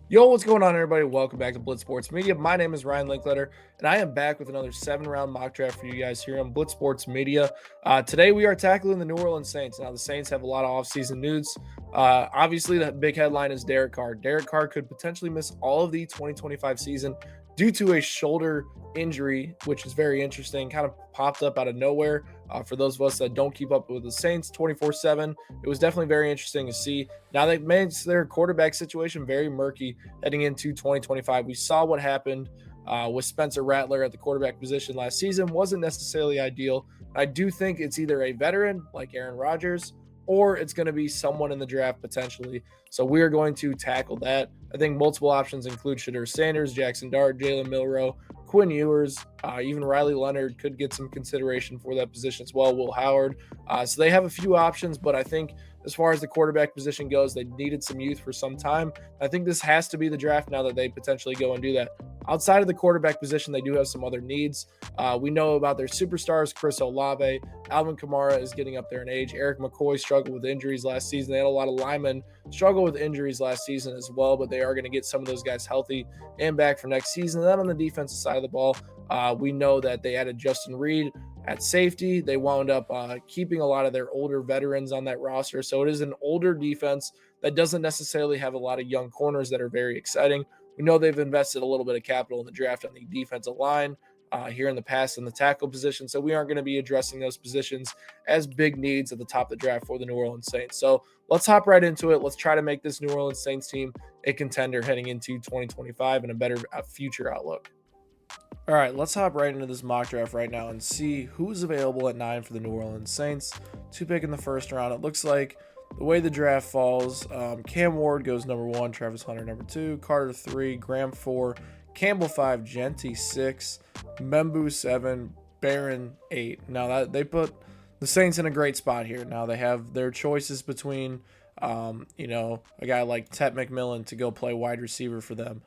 Yo, what's going on, everybody? Welcome back to Blitz Sports Media. My name is Ryan Linkletter, and I am back with another 7-round mock draft for you guys here on Blitz Sports Media. Today, we are tackling the New Orleans Saints. Now, the Saints have a lot of offseason news. Obviously, the big headline is Derek Carr. Derek Carr could potentially miss all of the 2025 season due to a shoulder injury, which is very interesting. Kind of popped up out of nowhere. For those of us that don't keep up with the Saints 24/7, it was definitely very interesting to see. Now they've made their quarterback situation very murky heading into 2025. We saw what happened with Spencer Rattler at the quarterback position last season. Wasn't necessarily ideal. I do think it's either a veteran like Aaron Rodgers or it's going to be someone in the draft potentially. So we are going to tackle that. I think multiple options include Shedeur Sanders, Jackson Dart, Jalen Milroe, Quinn Ewers, even Riley Leonard could get some consideration for that position as well. Will Howard. So they have a few options, but I think as far as the quarterback position goes, they needed some youth for some time. I think this has to be the draft now that they potentially go and do that. Outside of the quarterback position, they do have some other needs. We know about their superstars, Chris Olave. Alvin Kamara is getting up there in age. Eric McCoy struggled with injuries last season. They had a lot of linemen struggle with injuries last season as well, but they are going to get some of those guys healthy and back for next season. And then on the defensive side of the ball, we know that they added Justin Reed at safety. They wound up keeping a lot of their older veterans on that roster. So it is an older defense that doesn't necessarily have a lot of young corners that are very exciting. We know they've invested a little bit of capital in the draft on the defensive line here in the past in the tackle position. So we aren't going to be addressing those positions as big needs at the top of the draft for the New Orleans Saints. So let's hop right into it. Let's try to make this New Orleans Saints team a contender heading into 2025 and a better future outlook. All right, let's hop right into this mock draft right now and see who's available at 9 for the New Orleans Saints to pick in the first round. It looks like the way the draft falls, Cam Ward goes number 1, Travis Hunter number 2, Carter 3, Graham 4, Campbell 5, Genty 6, Membu 7, Barron 8. Now that they put the Saints in a great spot here. Now they have their choices between, a guy like Tet McMillan to go play wide receiver for them,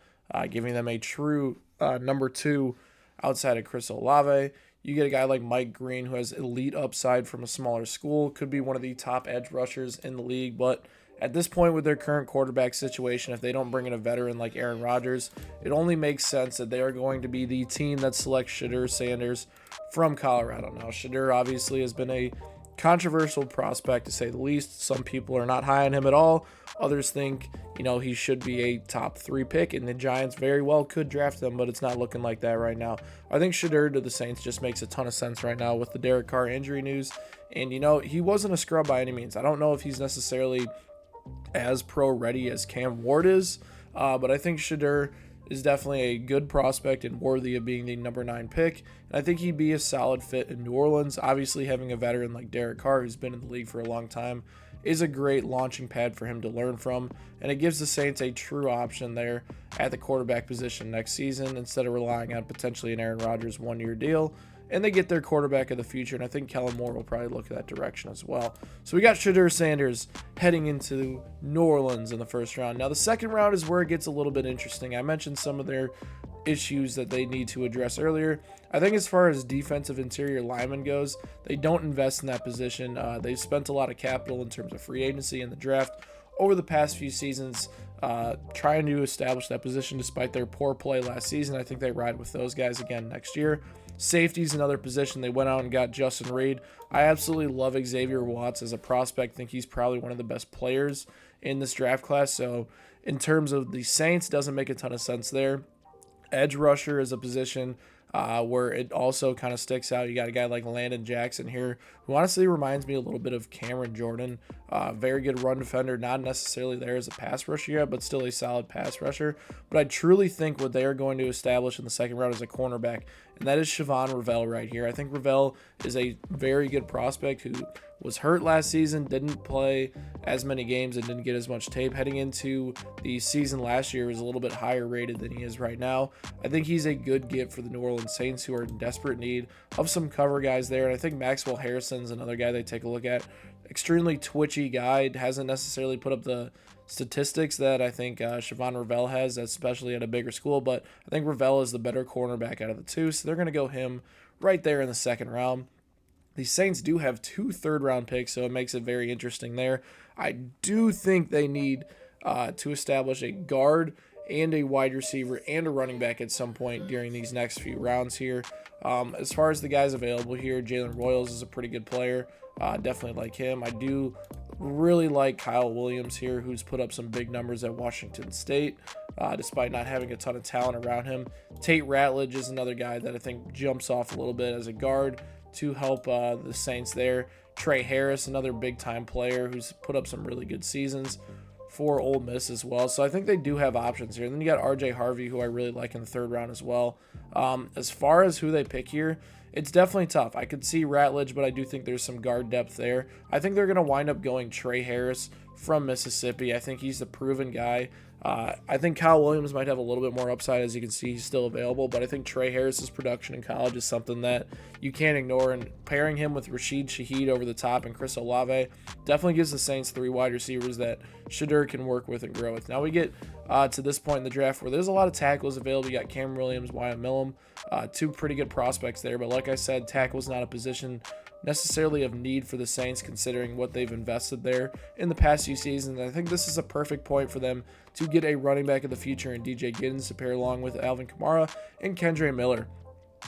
giving them a true number 2 outside of Chris Olave. You get a guy like Mike Green who has elite upside from a smaller school, could be one of the top edge rushers in the league, but at this point with their current quarterback situation, if they don't bring in a veteran like Aaron Rodgers, it only makes sense that they are going to be the team that selects Shedeur Sanders from Colorado. Now, Shedeur obviously has been a controversial prospect to say the least. Some people are not high on him at all. Others think, he should be a top 3 pick, and the Giants very well could draft him, but it's not looking like that right now. I think Shedeur to the Saints just makes a ton of sense right now with the Derek Carr injury news. And, he wasn't a scrub by any means. I don't know if he's necessarily as pro ready as Cam Ward is, but I think Shedeur is definitely a good prospect and worthy of being the number 9 pick. And I think he'd be a solid fit in New Orleans. Obviously, having a veteran like Derek Carr, who's been in the league for a long time, is a great launching pad for him to learn from. And it gives the Saints a true option there at the quarterback position next season instead of relying on potentially an Aaron Rodgers 1-year deal. And they get their quarterback of the future, and I think Kellen Moore will probably look at that direction as well. So we got Shedeur Sanders heading into New Orleans in the first round. Now, the second round is where it gets a little bit interesting. I mentioned some of their issues that they need to address earlier. I think as far as defensive interior lineman goes, they don't invest in that position. They've spent a lot of capital in terms of free agency and the draft over the past few seasons, trying to establish that position despite their poor play last season. I think they ride with those guys again next year. Safety's another position. They went out and got Justin Reed. I absolutely love Xavier Watts as a prospect. I think he's probably one of the best players in this draft class. So in terms of the Saints, doesn't make a ton of sense there. Edge rusher is a position where it also kind of sticks out. You got a guy like Landon Jackson here, who honestly reminds me a little bit of Cameron Jordan. Very good run defender, not necessarily there as a pass rusher yet, but still a solid pass rusher. But I truly think what they are going to establish in the second round is a cornerback, and that is Siobhan Ravel right here. I think Ravel is a very good prospect who was hurt last season, didn't play as many games and didn't get as much tape. Heading into the season last year, was a little bit higher rated than he is right now. I think he's a good get for the New Orleans Saints, who are in desperate need of some cover guys there. And I think Maxwell Harrison's another guy they take a look at. Extremely twitchy guy, hasn't necessarily put up the statistics that I think Siobhan Ravel has, especially at a bigger school, but I think Ravel is the better cornerback out of the two, so they're going to go him right there in the second round. The Saints do have 2 third-round picks, so it makes it very interesting there. I do think they need to establish a guard and a wide receiver and a running back at some point during these next few rounds here. As far as the guys available here, Jalen Royals is a pretty good player. Definitely like him. I do really like Kyle Williams here, who's put up some big numbers at Washington State, despite not having a ton of talent around him. Tate Ratledge is another guy that I think jumps off a little bit as a guard to help the Saints there. Trey Harris, another big-time player who's put up some really good seasons for Ole Miss as well. So I think they do have options here. And then you got RJ Harvey, who I really like in the third round as well. As far as who they pick here, it's definitely tough. I could see Ratledge, but I do think there's some guard depth there. I think they're going to wind up going Trey Harris from Mississippi. I think he's the proven guy. I think Kyle Williams might have a little bit more upside. As you can see, he's still available, but I think Trey Harris's production in college is something that you can't ignore, and pairing him with Rashid Shaheed over the top and Chris Olave definitely gives the Saints 3 wide receivers that Shedeur can work with and grow with. Now we get to this point in the draft where there's a lot of tackles available. You got Cam Williams, Wyatt Millum, 2 pretty good prospects there, but like I said, tackle's not a position necessarily of need for the Saints considering what they've invested there in the past few seasons. I think this is a perfect point for them to get a running back of the future in DJ Giddens to pair along with Alvin Kamara and Kendre Miller.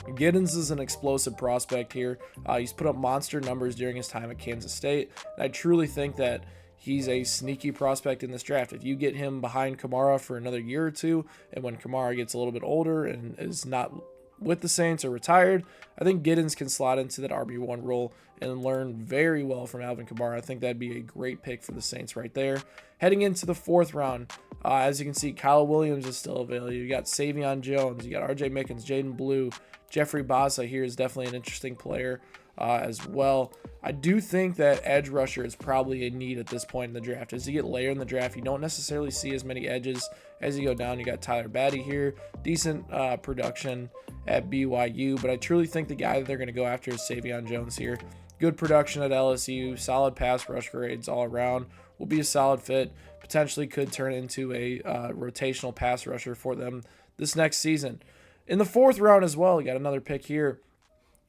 Giddens is an explosive prospect here. He's put up monster numbers during his time at Kansas State, and I truly think that he's a sneaky prospect in this draft. If you get him behind Kamara for another year or two, and when Kamara gets a little bit older and is not with the Saints or retired, I think Giddens can slot into that RB1 role and learn very well from Alvin Kamara. I think that'd be a great pick for the Saints right there. Heading into the 4th round, as you can see, Kyle Williams is still available. You got Savion Jones, you got RJ Mickens, Jaden Blue, Jeffrey Baza here is definitely an interesting player as well. I do think that edge rusher is probably a need at this point in the draft. As you get later in the draft, you don't necessarily see as many edges as you go down. You got Tyler Batty here, decent production at BYU, but I truly think the guy that they're going to go after is Savion Jones here. Good production at LSU, solid pass rush grades all around, will be a solid fit, potentially could turn into a rotational pass rusher for them this next season. In the 4th round as well, you got another pick here.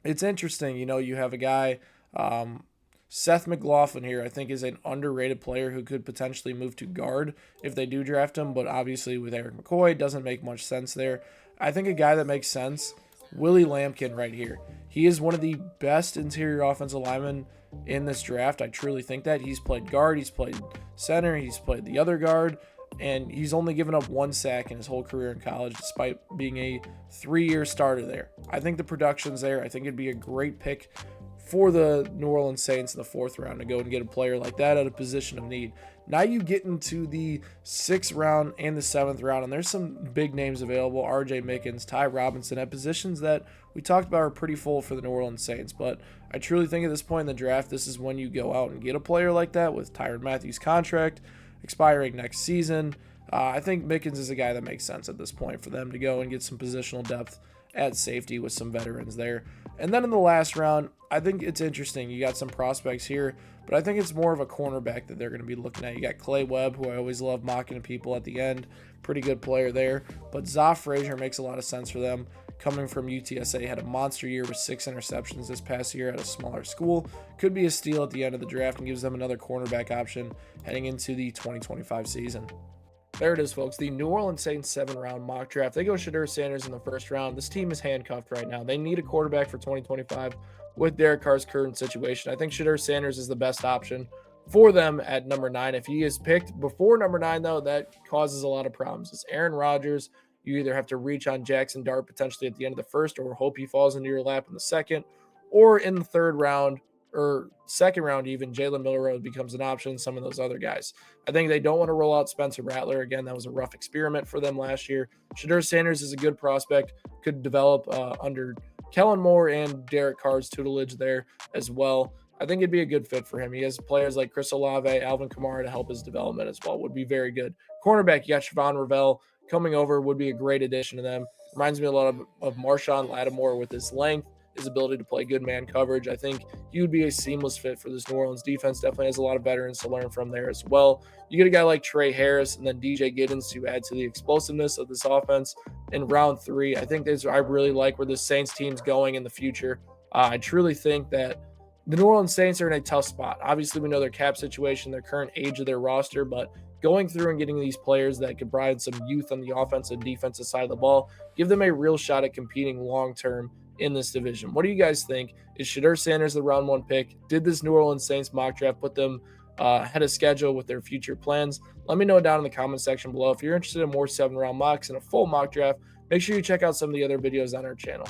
It's interesting, you have a guy, Seth McLaughlin here, I think is an underrated player who could potentially move to guard if they do draft him, but obviously with Eric McCoy, it doesn't make much sense there. I think a guy that makes sense, Willie Lampkin right here. He is one of the best interior offensive linemen in this draft. I truly think that. He's played guard, he's played center, he's played the other guard, and he's only given up 1 sack in his whole career in college despite being a 3-year starter there. I think the production's there. I think it'd be a great pick for the New Orleans Saints in the 4th round to go and get a player like that at a position of need. Now you get into the 6th round and the 7th round, and there's some big names available. RJ Mickens, Ty Robinson at positions that we talked about are pretty full for the New Orleans Saints, but I truly think at this point in the draft, this is when you go out and get a player like that with Tyrann Mathieu's contract expiring next season. I think Mickens is a guy that makes sense at this point for them to go and get some positional depth at safety with some veterans there. And then in the last round, I think it's interesting. You got some prospects here, but I think it's more of a cornerback that they're going to be looking at. You got Clay Webb, who I always love mocking people at the end. Pretty good player there. But Zoff Frazier makes a lot of sense for them. Coming from UTSA, had a monster year with 6 interceptions this past year at a smaller school. Could be a steal at the end of the draft and gives them another cornerback option heading into the 2025 season. There it is, folks. The New Orleans Saints 7-round mock draft. They go Shedeur Sanders in the 1st round. This team is handcuffed right now. They need a quarterback for 2025 with Derek Carr's current situation. I think Shedeur Sanders is the best option for them at number 9. If he is picked before number 9, though, that causes a lot of problems. It's Aaron Rodgers. You either have to reach on Jackson Dart potentially at the end of the 1st or hope he falls into your lap in the 2nd, or in the 3rd round or 2nd round even, Jalen Milroe becomes an option, some of those other guys. I think they don't want to roll out Spencer Rattler. Again, that was a rough experiment for them last year. Shedeur Sanders is a good prospect, could develop under Kellen Moore and Derek Carr's tutelage there as well. I think it'd be a good fit for him. He has players like Chris Olave, Alvin Kamara to help his development as well. Would be very good. Cornerback, you got Siobhan Ravel coming over, would be a great addition to them. Reminds me a lot of Marshawn Lattimore with his length, his ability to play good man coverage. I think he would be a seamless fit for this New Orleans defense. Definitely has a lot of veterans to learn from there as well. You get a guy like Trey Harris and then DJ Giddens to add to the explosiveness of this offense in round 3. I think I really like where the Saints team's going in the future. I truly think that the New Orleans Saints are in a tough spot. Obviously, we know their cap situation, their current age of their roster, but going through and getting these players that could provide some youth on the offensive and defensive side of the ball, give them a real shot at competing long-term in this division. What do you guys think? Is Shedeur Sanders the round 1 pick? Did this New Orleans Saints mock draft put them ahead of schedule with their future plans? Let me know down in the comment section below. If you're interested in more 7-round mocks and a full mock draft, make sure you check out some of the other videos on our channel.